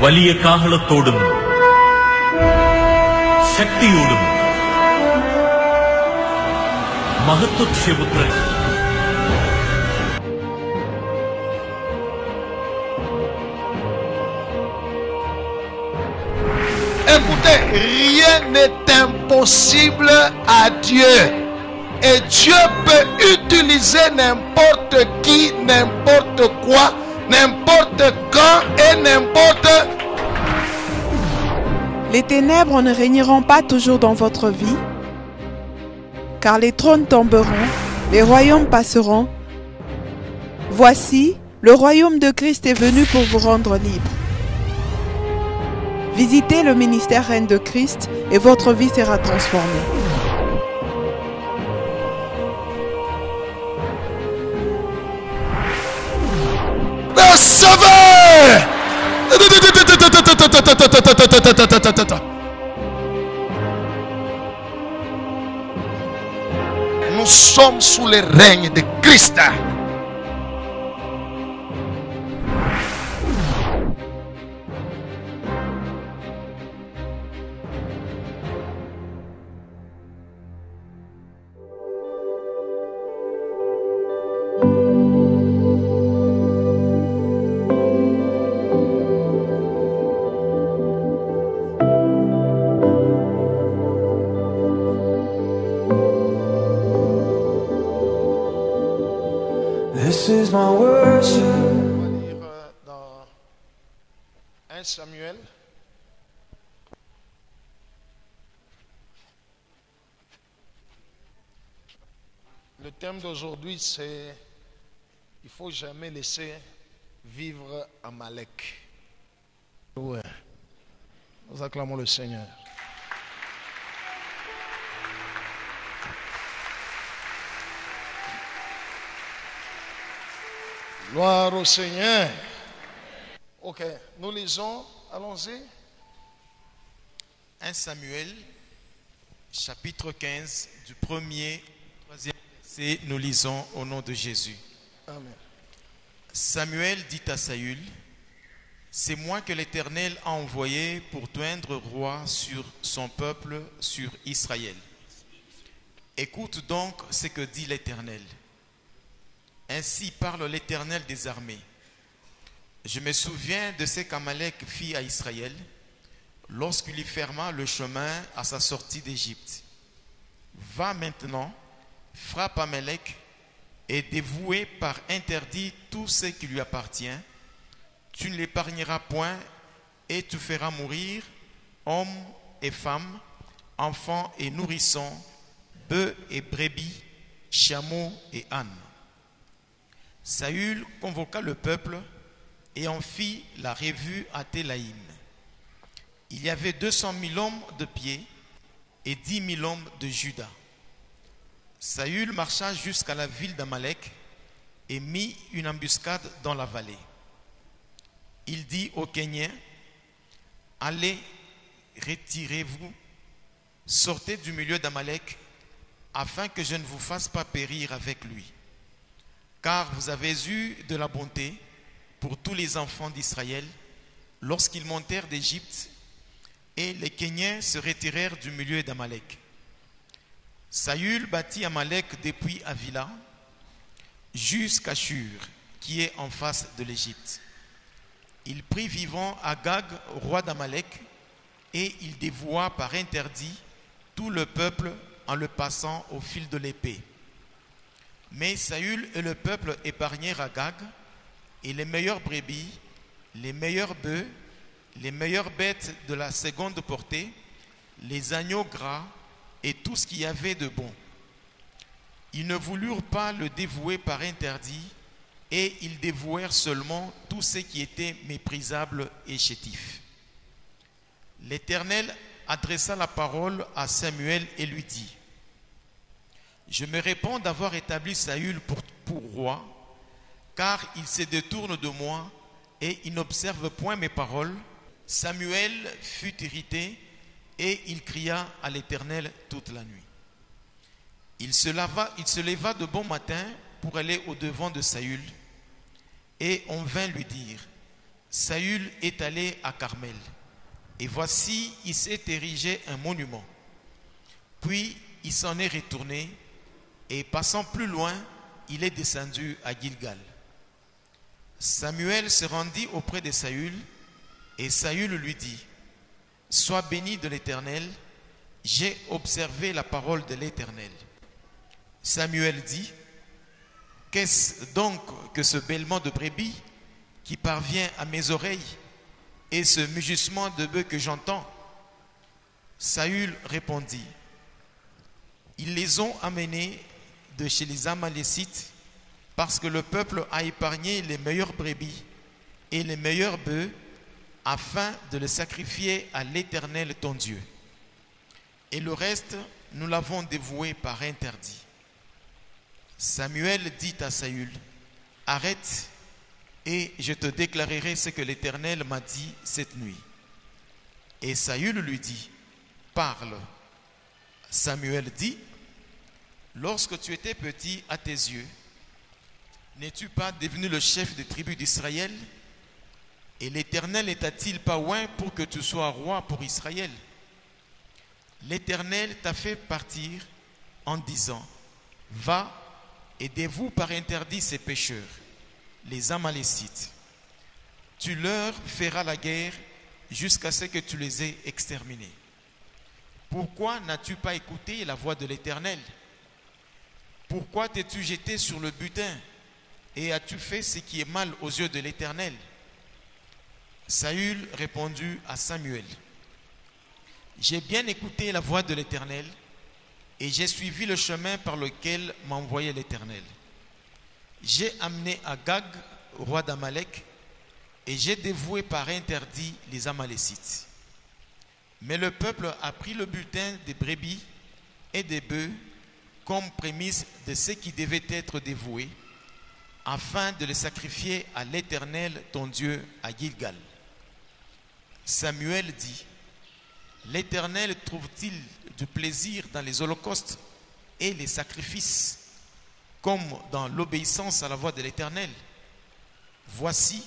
വലിയ കാഹളത്തോടും ശക്തിയോടും മഹത്വക്ഷേപുത്രൻ Écoutez, rien n'est impossible à Dieu. Et Dieu peut utiliser n'importe qui, n'importe quoi, n'importe quand et n'importe. Les ténèbres ne régneront pas toujours dans votre vie, car les trônes tomberont, les royaumes passeront. Voici, le royaume de Christ est venu pour vous rendre libre. Visitez le ministère Reine de Christ et votre vie sera transformée. Recevez! Nous sommes sous le règne de Christ. This is my worship. On va lire dans 1 Samuel. Le thème d'aujourd'hui, c'est il faut jamais laisser vivre Amalek. Ouais. Nous acclamons le Seigneur. Gloire au Seigneur. Ok, nous lisons, allons-y. 1 Samuel, chapitre 15, du 1er au 3e verset, nous lisons au nom de Jésus. Amen. Samuel dit à Saül, « C'est moi que l'Éternel a envoyé pour t'oindre roi sur son peuple, sur Israël. Écoute donc ce que dit l'Éternel. Ainsi parle l'Éternel des armées. Je me souviens de ce qu'Amalek fit à Israël lorsqu'il y ferma le chemin à sa sortie d'Égypte. Va maintenant, frappe Amalek et dévouer par interdit tout ce qui lui appartient. Tu ne l'épargneras point et tu feras mourir hommes et femmes, enfants et nourrissons, bœufs et brebis, chameaux et ânes. » Saül convoqua le peuple et en fit la revue à Télaïm. Il y avait 200 000 hommes de pied et 10 000 hommes de Juda. Saül marcha jusqu'à la ville d'Amalek et mit une embuscade dans la vallée. Il dit aux Kéniens, « Allez, retirez-vous, sortez du milieu d'Amalek, afin que je ne vous fasse pas périr avec lui. Car vous avez eu de la bonté pour tous les enfants d'Israël lorsqu'ils montèrent d'Égypte, et les Kéniens se retirèrent du milieu d'Amalek. Saül bâtit Amalek depuis Avila jusqu'à Shur, qui est en face de l'Égypte. Il prit vivant Agag, roi d'Amalek, et il dévoua par interdit tout le peuple en le passant au fil de l'épée. Mais Saül et le peuple épargnèrent Agag, et les meilleures brebis, les meilleurs bœufs, les meilleures bêtes de la seconde portée, les agneaux gras et tout ce qu'il y avait de bon. Ils ne voulurent pas le dévouer par interdit, et ils dévouèrent seulement tout ce qui était méprisable et chétif. L'Éternel adressa la parole à Samuel et lui dit, « Je me répands d'avoir établi Saül pour roi, car il se détourne de moi et il n'observe point mes paroles. » Samuel fut irrité et il cria à l'Éternel toute la nuit. Il se leva de bon matin pour aller au-devant de Saül, et on vint lui dire, « Saül est allé à Carmel, et voici, il s'est érigé un monument. Puis il s'en est retourné, et passant plus loin, il est descendu à Gilgal. Samuel se rendit auprès de Saül, et Saül lui dit, « Sois béni de l'Éternel, j'ai observé la parole de l'Éternel. » Samuel dit, « Qu'est-ce donc que ce bêlement de brebis qui parvient à mes oreilles et ce mugissement de bœuf que j'entends ?» Saül répondit, « Ils les ont amenés de chez les Amalécites parce que le peuple a épargné les meilleures brebis et les meilleurs bœufs afin de les sacrifier à l'Éternel ton Dieu. Et le reste, nous l'avons dévoué par interdit. » Samuel dit à Saül, « Arrête, et je te déclarerai ce que l'Éternel m'a dit cette nuit. » Et Saül lui dit, « Parle. » Samuel dit, « Lorsque tu étais petit à tes yeux, n'es-tu pas devenu le chef des tribus d'Israël? Et l'Éternel n'est-il pas oint pour que tu sois roi pour Israël? L'Éternel t'a fait partir en disant, « Va et dévoue par interdit ces pécheurs, les Amalécites. Tu leur feras la guerre jusqu'à ce que tu les aies exterminés. Pourquoi n'as-tu pas écouté la voix de l'Éternel? Pourquoi t'es-tu jeté sur le butin et as-tu fait ce qui est mal aux yeux de l'Éternel? » Saül répondit à Samuel, « J'ai bien écouté la voix de l'Éternel et j'ai suivi le chemin par lequel m'envoyait l'Éternel. J'ai amené Agag, roi d'Amalek, et j'ai dévoué par interdit les Amalécites. Mais le peuple a pris le butin des brebis et des bœufs comme prémisse de ce qui devait être dévoué, afin de les sacrifier à l'Éternel ton Dieu à Gilgal. » Samuel dit, « L'Éternel trouve-t-il du plaisir dans les holocaustes et les sacrifices, comme dans l'obéissance à la voix de l'Éternel? Voici,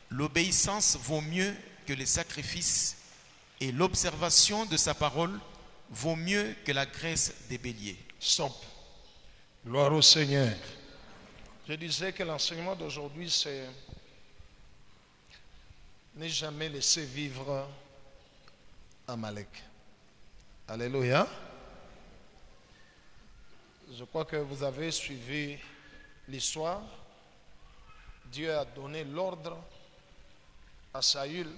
l'obéissance vaut mieux que les sacrifices, et l'observation de sa parole vaut mieux que la graisse des béliers. » Stop. Gloire au Seigneur. Je disais que l'enseignement d'aujourd'hui, c'est ne jamais laisser vivre Amalek. Alléluia. Je crois que vous avez suivi l'histoire. Dieu a donné l'ordre à Saül,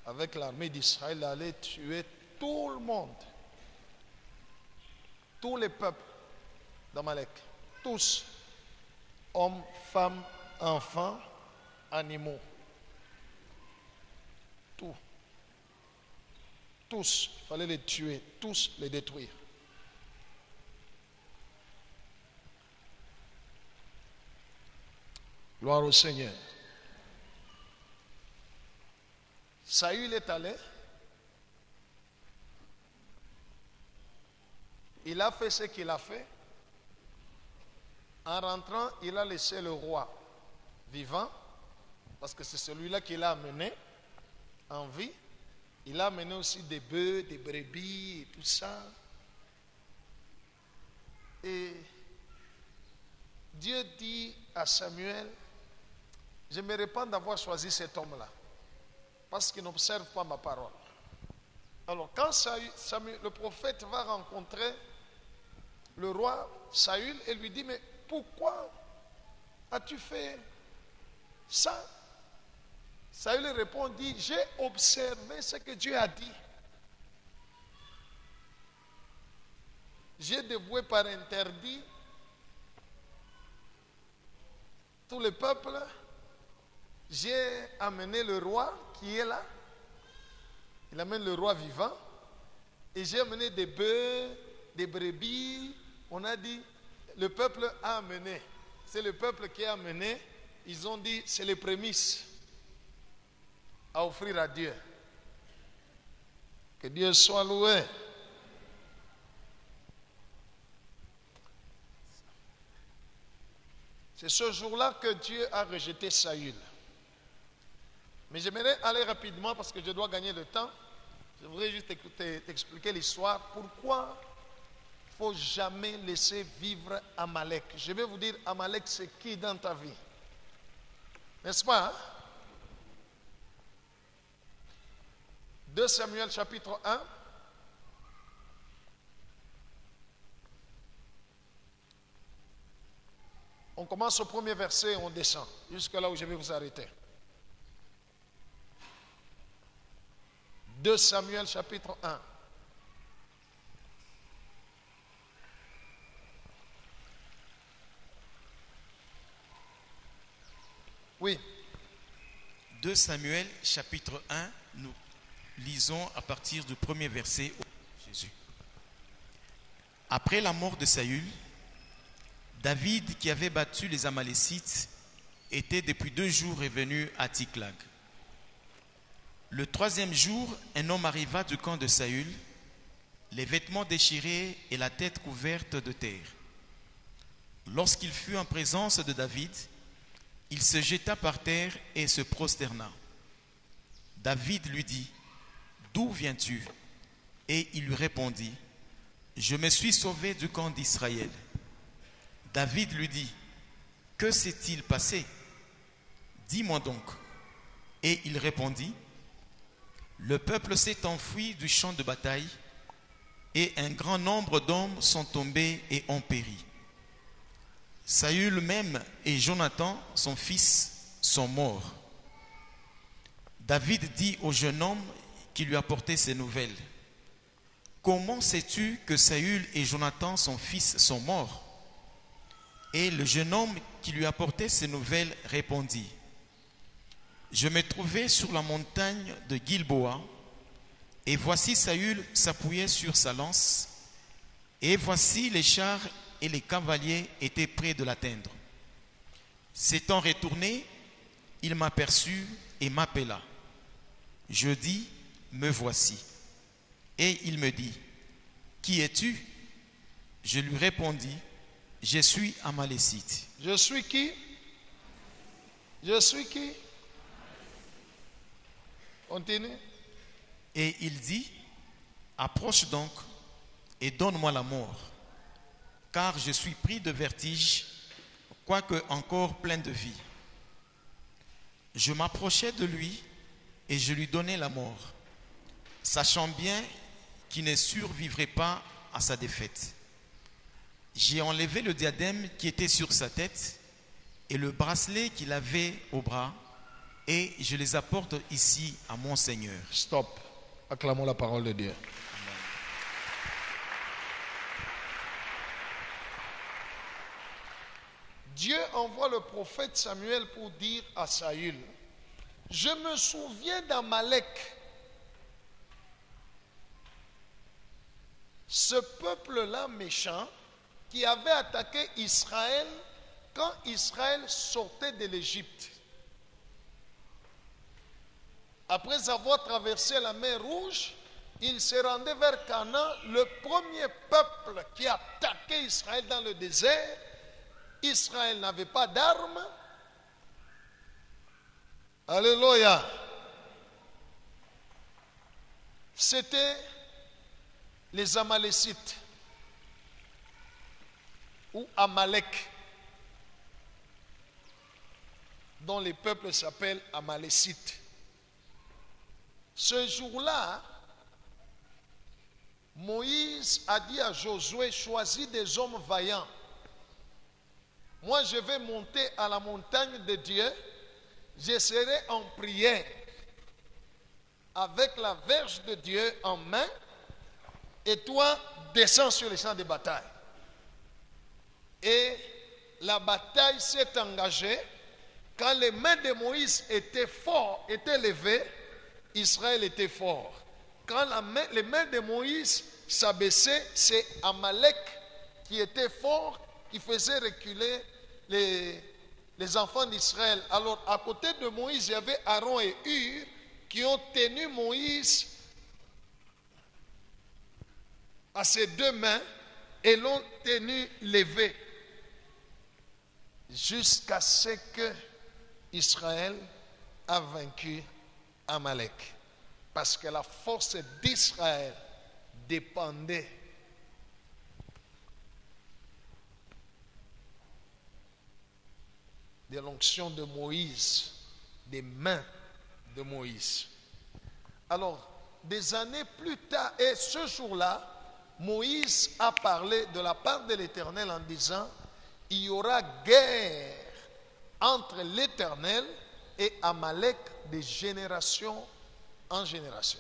avec l'armée d'Israël, d'aller tuer tout le monde. Tous les peuples d'Amalek. Tous. Hommes, femmes, enfants, animaux. Tout. Tous. Il fallait les tuer. Tous les détruire. Gloire au Seigneur. Saül est allé. Il a fait ce qu'il a fait. En rentrant, il a laissé le roi vivant, parce que c'est celui-là qui l'a amené en vie. Il a amené aussi des bœufs, des brebis et tout ça. Et Dieu dit à Samuel, je me répands d'avoir choisi cet homme-là, parce qu'il n'observe pas ma parole. Alors quand Samuel, le prophète va rencontrer le roi Saül et lui dit, mais pourquoi as-tu fait ça? Saül répond, dit, j'ai observé ce que Dieu a dit. J'ai dévoué par interdit tout le peuple. J'ai amené le roi qui est là. Il amène le roi vivant. Et j'ai amené des bœufs, des brebis. On a dit, le peuple a amené. C'est le peuple qui a amené. Ils ont dit, c'est les prémices à offrir à Dieu. Que Dieu soit loué. C'est ce jour-là que Dieu a rejeté Saül. Mais j'aimerais aller rapidement parce que je dois gagner le temps. Je voudrais juste t'expliquer l'histoire. Pourquoi il ne faut jamais laisser vivre Amalek. Je vais vous dire, Amalek, c'est qui dans ta vie? N'est-ce pas? 2 Samuel chapitre 1. On commence au premier verset et on descend jusqu'à là où je vais vous arrêter. 2 Samuel chapitre 1. Oui. 2 Samuel chapitre 1, nous lisons à partir du premier verset au Jésus. Après la mort de Saül, David, qui avait battu les Amalécites, était depuis 2 jours revenu à Tsiklag. Le 3e jour, un homme arriva du camp de Saül, les vêtements déchirés et la tête couverte de terre. Lorsqu'il fut en présence de David, il se jeta par terre et se prosterna. David lui dit, « D'où viens-tu » Et il lui répondit, « Je me suis sauvé du camp d'Israël. » David lui dit, « Que s'est-il passé? Dis-moi donc. » Et il répondit, « Le peuple s'est enfui du champ de bataille, et un grand nombre d'hommes sont tombés et ont péri. Saül même et Jonathan, son fils, sont morts. » David dit au jeune homme qui lui apportait ces nouvelles, « Comment sais-tu que Saül et Jonathan, son fils, sont morts? » Et le jeune homme qui lui apportait ces nouvelles répondit, « Je me trouvais sur la montagne de Gilboa, et voici Saül s'appuyait sur sa lance, et voici les chars et les cavaliers étaient près de l'atteindre. S'étant retourné, il m'aperçut et m'appela. Je dis, me voici. Et il me dit, qui es-tu? Je lui répondis, je suis Amalécite. Je suis qui? Je suis qui? Continue. Et il dit, approche donc et donne-moi la mort, car je suis pris de vertige, quoique encore plein de vie. Je m'approchai de lui et je lui donnai la mort, sachant bien qu'il ne survivrait pas à sa défaite. J'ai enlevé le diadème qui était sur sa tête et le bracelet qu'il avait au bras, et je les apporte ici à mon Seigneur. Stop. Acclamons la parole de Dieu. Dieu envoie le prophète Samuel pour dire à Saül, je me souviens d'Amalek, ce peuple-là méchant qui avait attaqué Israël quand Israël sortait de l'Égypte. Après avoir traversé la mer Rouge, il se rendait vers Canaan, le premier peuple qui a attaqué Israël dans le désert. Israël n'avait pas d'armes. Alléluia. C'était les Amalécites ou Amalek, dont les peuples s'appellent Amalécites. Ce jour-là, Moïse a dit à Josué, choisis des hommes vaillants. Moi, je vais monter à la montagne de Dieu. Je serai en prière avec la verge de Dieu en main. Et toi, descends sur les champs de bataille. Et la bataille s'est engagée. Quand les mains de Moïse étaient fortes, étaient levées, Israël était fort. Quand les mains de Moïse s'abaissaient, c'est Amalek qui était fort, qui faisait reculer les enfants d'Israël. Alors, à côté de Moïse, il y avait Aaron et Hur qui ont tenu Moïse à ses 2 mains et l'ont tenu levé jusqu'à ce que Israël a vaincu Amalek. Parce que la force d'Israël dépendait de l'onction de Moïse, des mains de Moïse. Alors, des années plus tard, et ce jour-là, Moïse a parlé de la part de l'Éternel en disant, il y aura guerre entre l'Éternel et Amalek de génération en génération.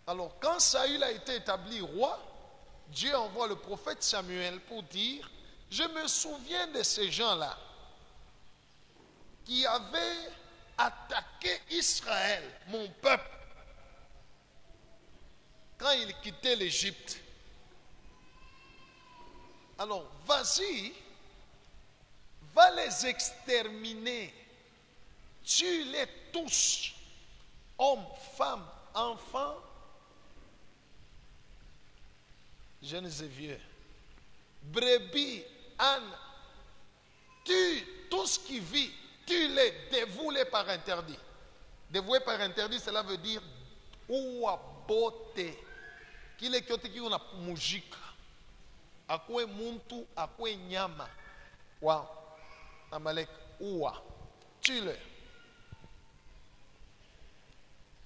Alors, quand Saül a été établi roi, Dieu envoie le prophète Samuel pour dire, je me souviens de ces gens-là qui avaient attaqué Israël, mon peuple, quand il quittait l'Égypte. Alors, vas-y, va les exterminer, tue-les tous, hommes, femmes, enfants, jeunes et vieux, brebis, ânes, tue tout ce qui vit, tue-les, dévoue-les par interdit. Dévouer par interdit, cela veut dire ouwa bote. Kile kyote ki una mujika. Akwe muntu, akwe nyama. Wa Amalek ouwa. Tue-le.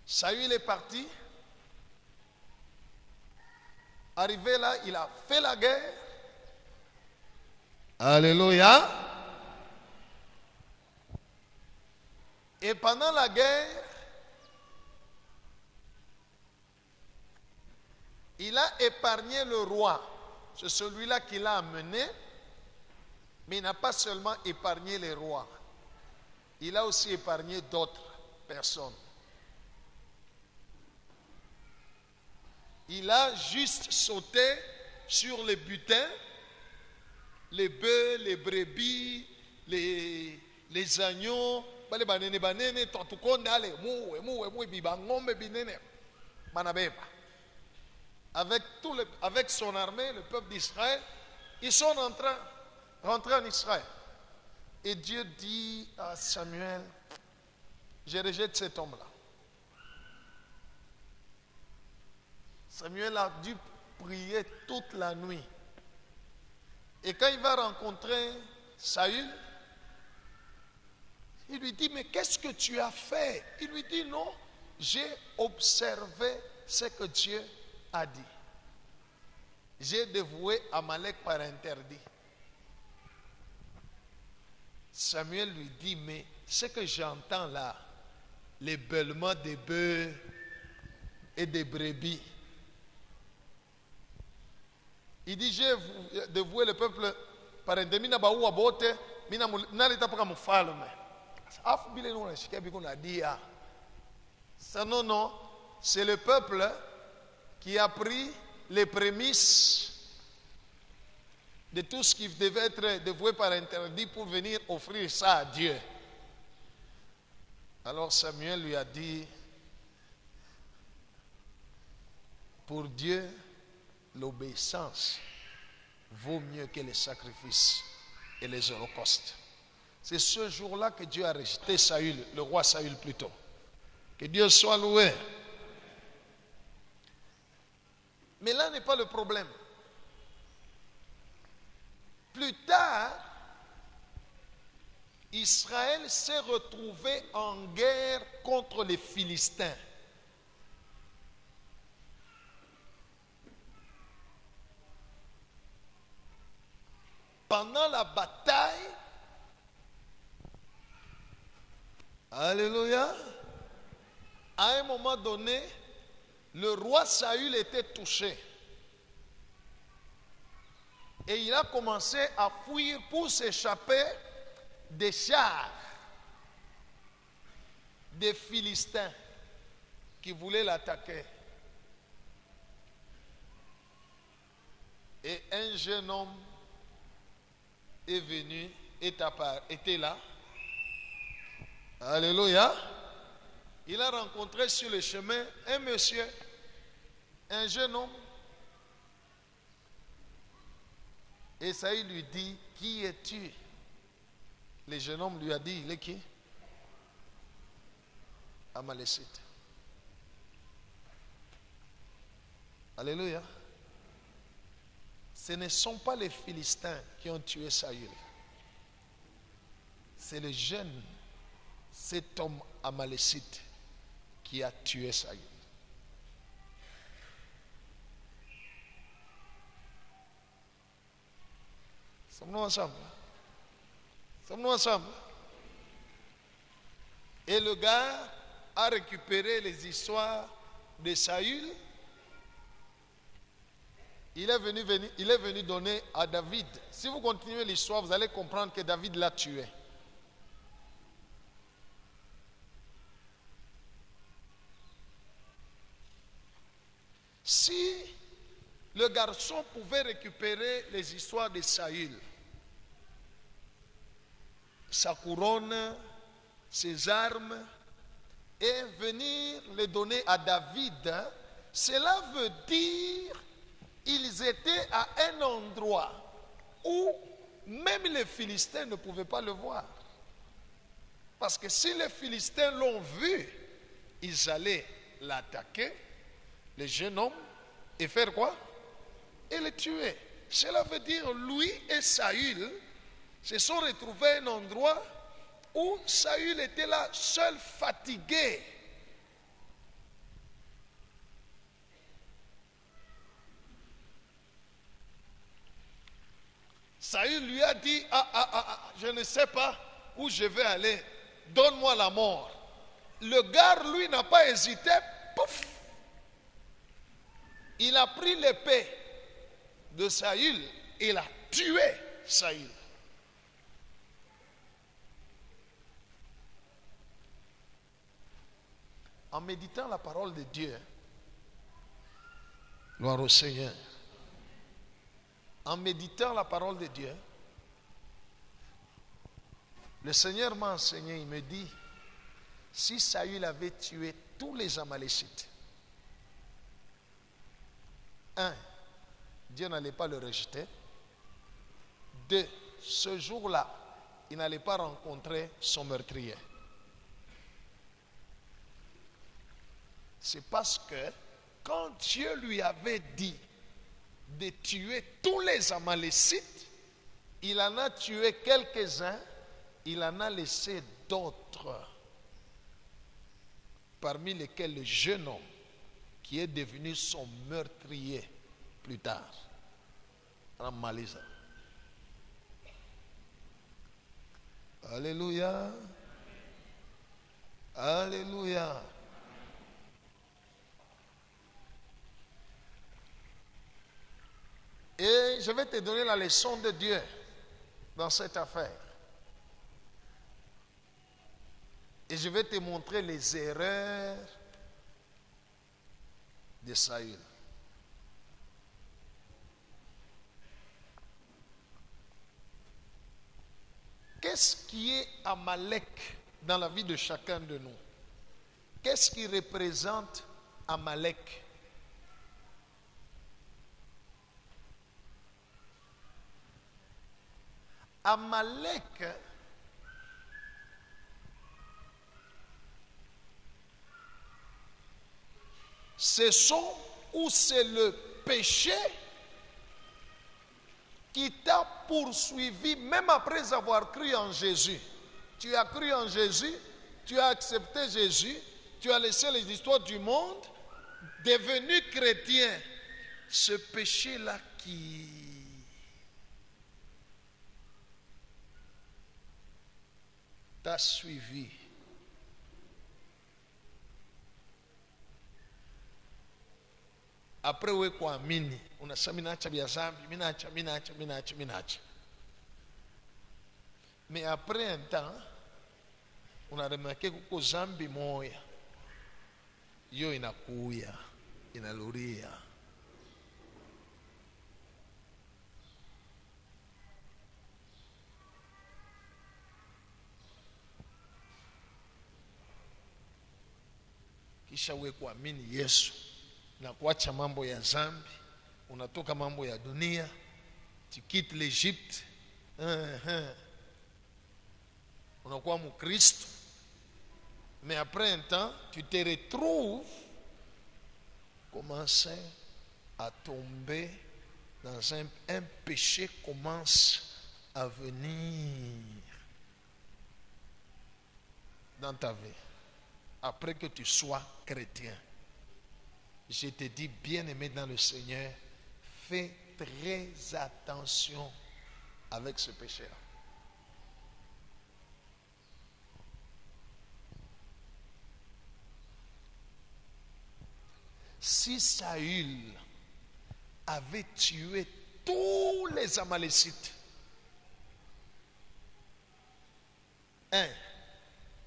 Saül est parti. Arrivé là, il a fait la guerre. Alléluia. Et pendant la guerre, il a épargné le roi. C'est celui-là qui l'a amené. Mais il n'a pas seulement épargné les rois. Il a aussi épargné d'autres personnes. Il a juste sauté sur les butins, les bœufs, les brebis, les agneaux, avec son armée, le peuple d'Israël, ils sont rentrés en Israël. Et Dieu dit à Samuel, je rejette cet homme-là. Samuel a dû prier toute la nuit. Et quand il va rencontrer Saül, il lui dit, mais qu'est-ce que tu as fait? Il lui dit, non, j'ai observé ce que Dieu a dit. J'ai dévoué Amalek par interdit. Samuel lui dit, mais ce que j'entends là, les bêlements des bœufs et des brebis, il dit, j'ai dévoué le peuple par interdit. Non, non, c'est le peuple qui a pris les prémices de tout ce qui devait être dévoué par interdit pour venir offrir ça à Dieu. Alors Samuel lui a dit, pour Dieu, l'obéissance vaut mieux que les sacrifices et les holocaustes. C'est ce jour-là que Dieu a rejeté Saül, le roi Saül plutôt. Que Dieu soit loué. Mais là n'est pas le problème. Plus tard, Israël s'est retrouvé en guerre contre les Philistins. Pendant la bataille, alléluia, à un moment donné, le roi Saül était touché. Et il a commencé à fuir pour s'échapper des chars des Philistins qui voulaient l'attaquer. Et un jeune homme est venu, était là. Alléluia. Il a rencontré sur le chemin un monsieur, un jeune homme. Et Saül lui dit, qui es-tu? Le jeune homme lui a dit, il est qui? Amalécites. Alléluia. Ce ne sont pas les Philistins qui ont tué Saül. C'est le jeune, cet homme amalécite qui a tué Saül. Sommes-nous ensemble? Sommes-nous ensemble? Et le gars a récupéré les histoires de Saül. Il est venu donner à David. Si vous continuez l'histoire, vous allez comprendre que David l'a tué. Si le garçon pouvait récupérer les histoires de Saül, sa couronne, ses armes, et venir les donner à David, cela veut dire qu'ils étaient à un endroit où même les Philistins ne pouvaient pas le voir. Parce que si les Philistins l'ont vu, ils allaient l'attaquer, le jeune homme, et faire quoi? Et le tuer. Cela veut dire lui et Saül se sont retrouvés à un endroit où Saül était là, seul, fatigué. Saül lui a dit, je ne sais pas où je vais aller, donne-moi la mort. Le gars, lui, n'a pas hésité, pouf! Il a pris l'épée de Saül et il a tué Saül. En méditant la parole de Dieu, gloire au Seigneur, en méditant la parole de Dieu, le Seigneur m'a enseigné, il me dit, si Saül avait tué tous les Amalécites, un, Dieu n'allait pas le rejeter. Deux, ce jour-là, il n'allait pas rencontrer son meurtrier. C'est parce que quand Dieu lui avait dit de tuer tous les Amalécites, il en a tué quelques-uns, il en a laissé d'autres, parmi lesquels le jeune homme qui est devenu son meurtrier plus tard, en Malaisie. Alléluia. Alléluia. Et je vais te donner la leçon de Dieu dans cette affaire. Et je vais te montrer les erreurs de Saül. Qu'est-ce qui est Amalek dans la vie de chacun de nous? Qu'est-ce qui représente Amalek? Amalek, ce sont ou c'est le péché qui t'a poursuivi même après avoir cru en Jésus. Tu as cru en Jésus, tu as accepté Jésus, tu as laissé les histoires du monde, devenu chrétien. Ce péché-là qui t'a suivi. Après we kuamini unasema minaacha vya zambi, minaacha. Mais après un temps unaremarke kuko zambi moya hiyo inakuya inaluria. Kisha we kuamini Yesu na kuacha mambo ya zambi, unatoka mambo ya dunia, tu quittes l'Égypte, unakuwa Mkristo, Mais après un temps, tu te retrouves commencer à tomber dans un péché commence à venir dans ta vie. Après que tu sois chrétien, je te dis, bien-aimé dans le Seigneur, fais très attention avec ce péché-là. Si Saül avait tué tous les Amalécites,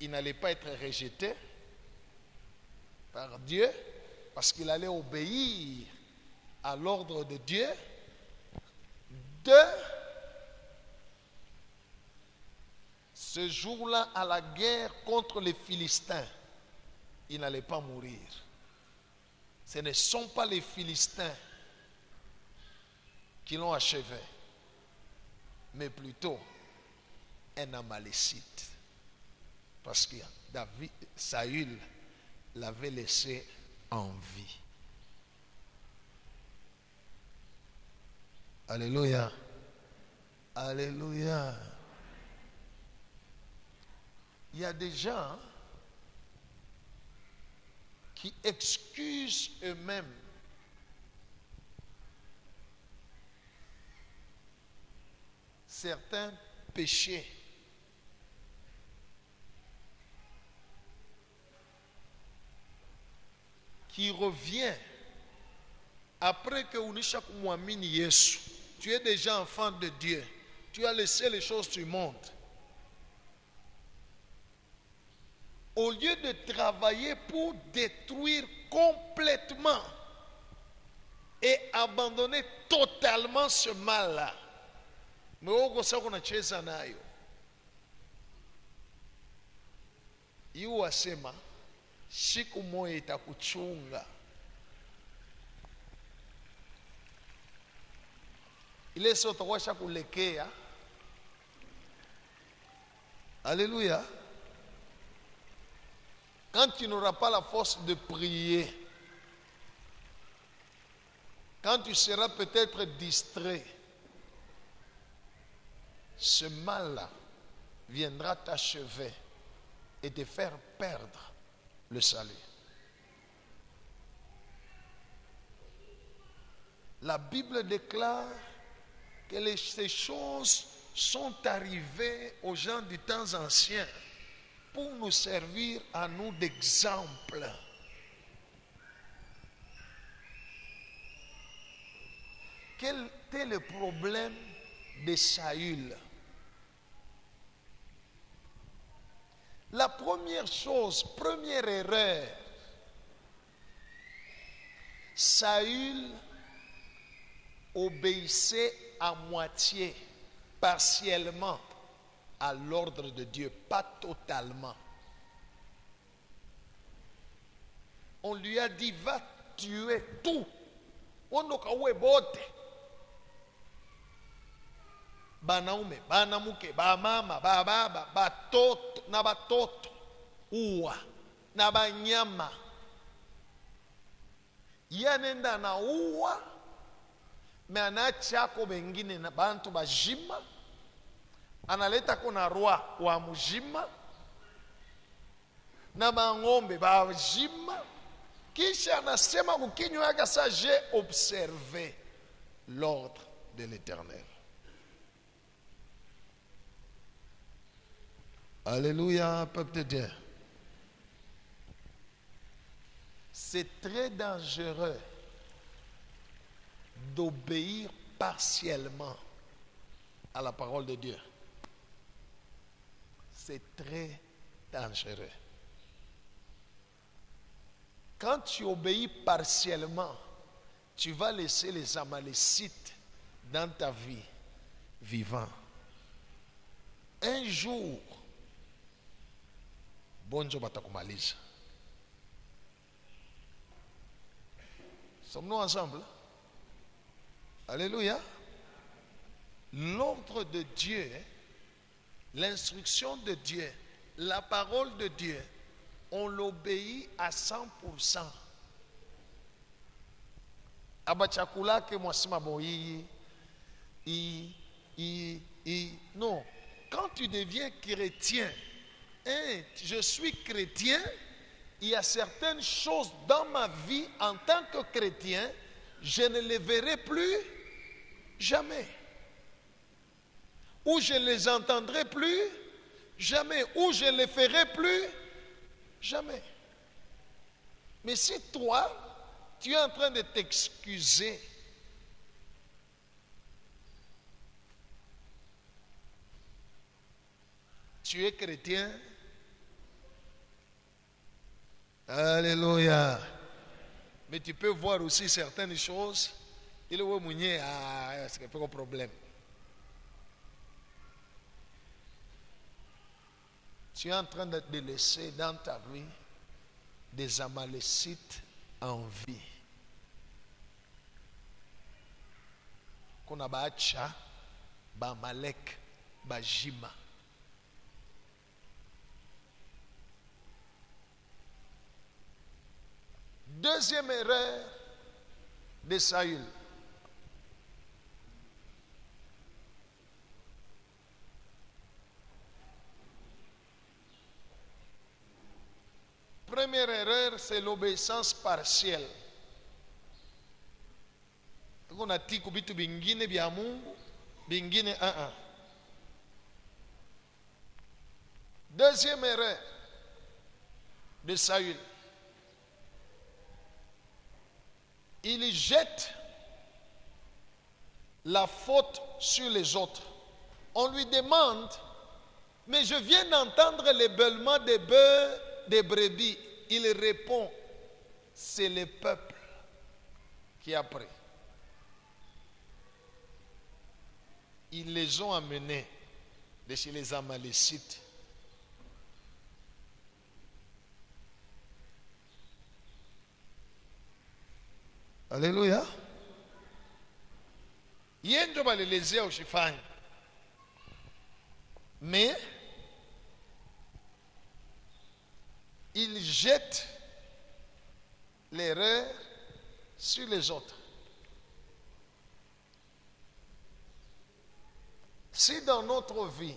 il n'allait pas être rejeté par Dieu parce qu'il allait obéir à l'ordre de Dieu. 2, ce jour-là, à la guerre contre les Philistins, il n'allait pas mourir. Ce ne sont pas les Philistins qui l'ont achevé, mais plutôt un Amalécite. Parce que Saül l'avait laissé en vie. Alléluia. Alléluia. Il y a des gens qui excusent eux-mêmes certains péchés qui revient après que unisha kumwamini Yesu. Tu es déjà enfant de Dieu. Tu as laissé les choses du monde. Au lieu de travailler pour détruire complètement et abandonner totalement ce mal-là, mais uko sasa unacheza nayo. Yu wasema siku moja itakuchunga. Ile sio utakwasha kulekea. Alléluia. Quand tu n'auras pas la force de prier, quand tu seras peut-être distrait, ce mal-là viendra t'achever et te faire perdre le salut. La Bible déclare que ces choses sont arrivées aux gens du temps ancien pour nous servir à nous d'exemple. Quel était le problème de Saül? La première chose, première erreur, Saül obéissait à moitié, partiellement à l'ordre de Dieu, pas totalement. On lui a dit, va tuer tout. Banaume, banamuke, bamama, bababa, batoto, na batoto, uwa, na banyama. Yanenda na uwa, me anachako bengine na bantu bajima, analeta kuna roa wa mujima, na bangombe bajima, kisha anasema kukinywa yake sa j'ai observé l'ordre de l'Éternel. Alléluia, peuple de Dieu. C'est très dangereux d'obéir partiellement à la parole de Dieu. C'est très dangereux. Quand tu obéis partiellement, tu vas laisser les Amalécites dans ta vie vivants. Un jour, bonjo batakumaliza. Sommes-nous ensemble? Alléluia. L'ordre de Dieu, l'instruction de Dieu, la parole de Dieu on l'obéit à 100%. Abachakula que moi c'est ma non. Quand tu deviens chrétien, je suis chrétien, il y a certaines choses dans ma vie en tant que chrétien, je ne les verrai plus jamais. Ou je ne les entendrai plus jamais. Ou je ne les ferai plus jamais. Mais si toi, tu es en train de t'excuser, tu es chrétien, alléluia. Mais tu peux voir aussi certaines choses, il est mounier, c'est pas un problème. Tu es en train de laisser dans ta vie des Amalécites en vie. Kuna baacha, ba Malek, ba Jima. Deuxième erreur de Saül. Première erreur, c'est l'obéissance partielle. On a dit que bingine bia Mungu, bingine un. Deuxième erreur de Saül. Il jette la faute sur les autres. On lui demande, mais je viens d'entendre les bêlements des bœufs, des brebis. Il répond, c'est le peuple qui a pris. Ils les ont amenés de chez les Amalécites. Alléluia. Yendo balelezea ushifanya. Mais il jette l'erreur sur les autres. Si dans notre vie,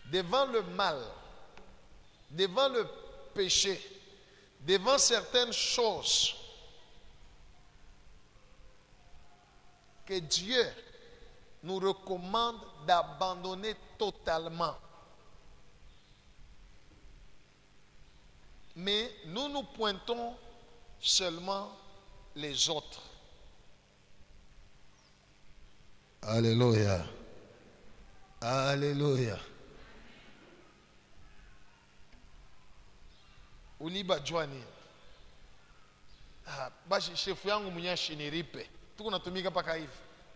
devant le mal, devant le péché, devant certaines choses que Dieu nous recommande d'abandonner totalement, mais nous nous pointons seulement les autres. Alléluia. Alléluia. Uliba Joani. Bashi shefu yangu mwenye shiniripe. Tuko natumika paka hivi.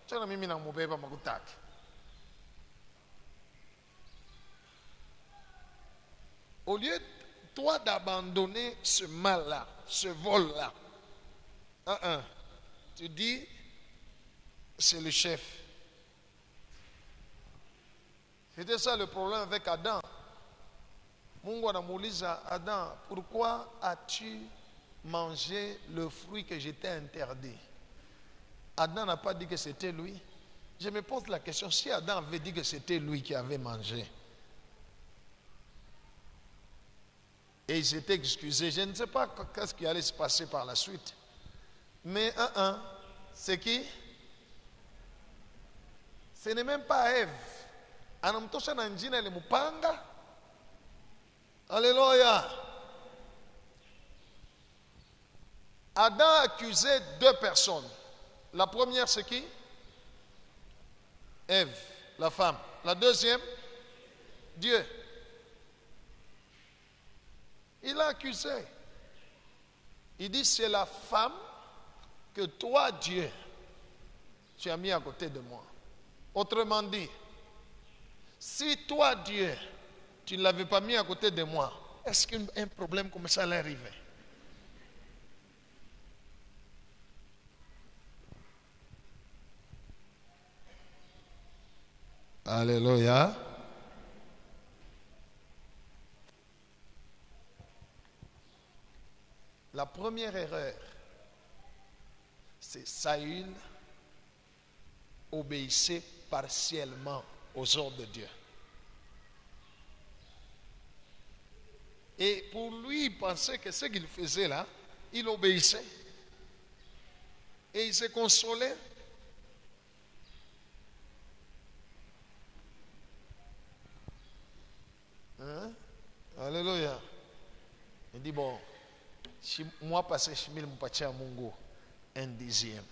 Chana mimi na mubeba makutaki. Au lieu toi d'abandonner ce mal-là, ce vol-là, tu dis c'est le chef. C'était ça le problème avec Adam. Mungu anamuuliza Adam, pourquoi as-tu mangé le fruit que je t'ai interdit? Adam n'a pas dit que c'était lui. Je me pose la question, si Adam avait dit que c'était lui qui avait mangé, et il s'était excusé, je ne sais pas qu'est-ce qui allait se passer par la suite. Mais c'est qui? Ce n'est même pas Ève. Anamtosha na njina ile mupanga. Alléluia. Adam accusait deux personnes. La première, c'est qui? Ève, la femme. La deuxième, Dieu. Il a accusé. Il dit, c'est la femme que toi, Dieu, tu as mis à côté de moi. Autrement dit, si toi, Dieu, tu ne l'avais pas mis à côté de moi, est-ce qu'un problème comme ça allait arriver? Alléluia. La première erreur, c'est Saül obéissait partiellement aux ordres de Dieu. Et pour lui, il pensait que ce qu'il faisait là, il obéissait. Et il se consolait. Hein? Alléluia. Il dit, bon, si moi passé chez moi, je Mungu, un dixième.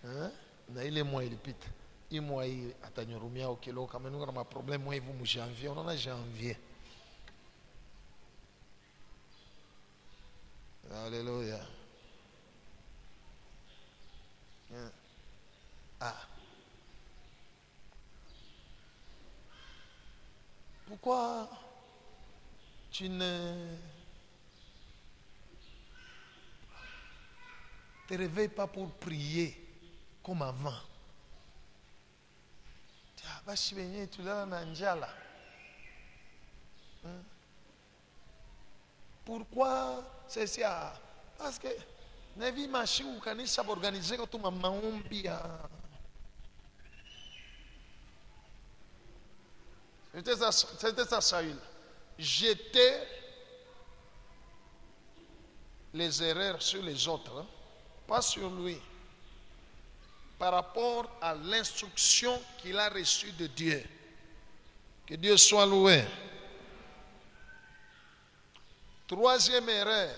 Hein? Na ile mois il pite. Il mois il atanyorumia au kilo, quand même, nous avons un problème, moi, vous me janvier, on en a janvier. Alléluia. Ah. Pourquoi tu ne te réveilles pas pour prier comme avant? Tu l'as dans Njala. Pourquoi c'est ça? Parce que Nevi Machi ou Kanisa organisé quand tu m'as maombi. C'était ça, Saül. Jeter les erreurs sur les autres, hein, pas sur lui, par rapport à l'instruction qu'il a reçue de Dieu. Que Dieu soit loué. Troisième erreur.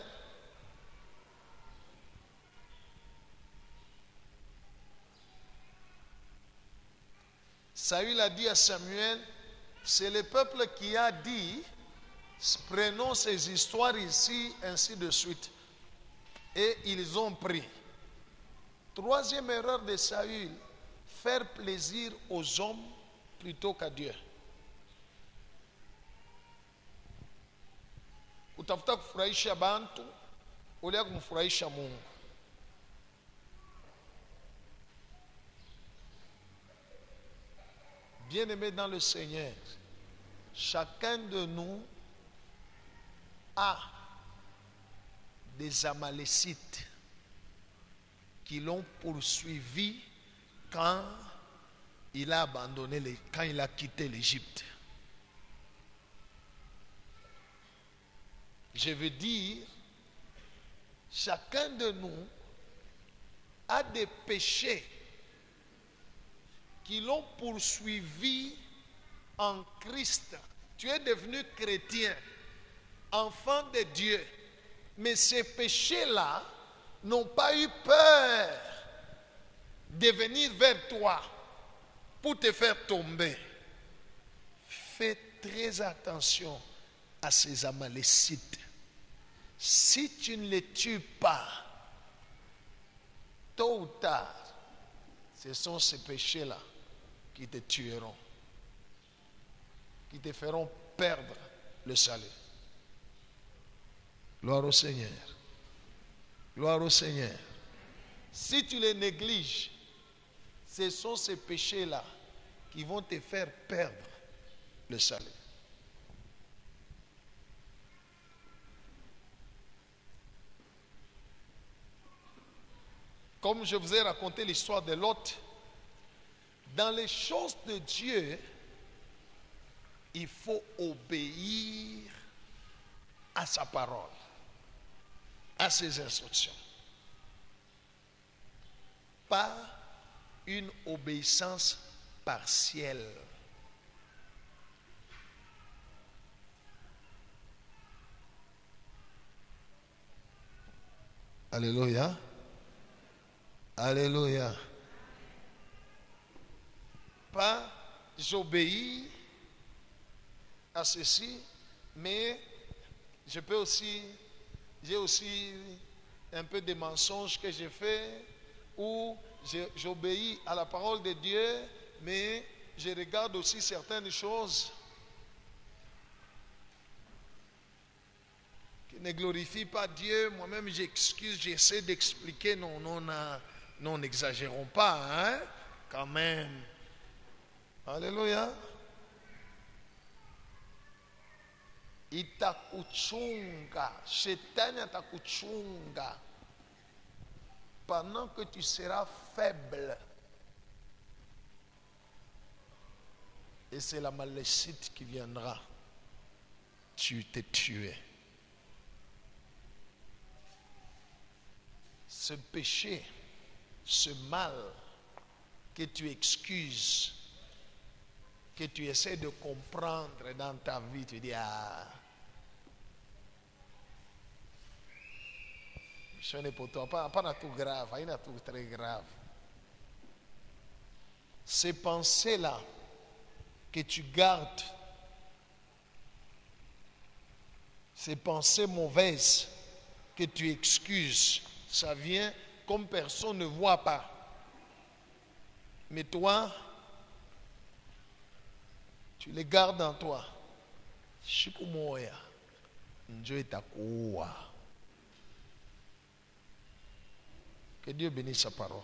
Saül a dit à Samuel, c'est le peuple qui a dit, prenons ces histoires ici, ainsi de suite. Et ils ont pris. Troisième erreur de Saül, faire plaisir aux hommes plutôt qu'à Dieu. Utafuta kufurahisha bantu ulia kumfurahisha Mungu. Bien-aimés dans le Seigneur, chacun de nous a des Amalécites qui l'ont poursuivi quand il a abandonné, quand il a quitté l'Égypte. Je veux dire, chacun de nous a des péchés qui l'ont poursuivi en Christ. Tu es devenu chrétien, enfant de Dieu, mais ces péchés-là n'ont pas eu peur de venir vers toi pour te faire tomber. Fais très attention à ces Amalécites. Si tu ne les tues pas, tôt ou tard, ce sont ces péchés-là qui te tueront, qui te feront perdre le salut. Gloire au Seigneur. Gloire au Seigneur. Si tu les négliges, ce sont ces péchés-là qui vont te faire perdre le salut. Comme je vous ai raconté l'histoire de Lot, dans les choses de Dieu, il faut obéir à sa parole, à ses instructions. Pas une obéissance partielle. Alléluia. Alléluia. Pas j'obéis à ceci, mais j'ai aussi un peu de mensonges que j'ai fait, ou j'obéis à la parole de Dieu, mais je regarde aussi certaines choses qui ne glorifient pas Dieu. Moi-même j'excuse, j'essaie d'expliquer, non, n'exagérons pas, hein, quand même. Alléluia. itakuchunga, shetani atakuchunga pendant que tu seras faible. Et c'est la malécite qui viendra te tuer. Ce péché, ce mal que tu excuses, que tu essaies de comprendre dans ta vie, tu dis, ah, ce n'est pour toi, pas tout grave, il y a tout très grave. Ces pensées-là que tu gardes, ces pensées mauvaises que tu excuses, ça vient comme personne ne voit pas. Mais toi, tu les gardes en toi. Shikumoya, Dieu est à quoi? Que Dieu bénisse sa parole.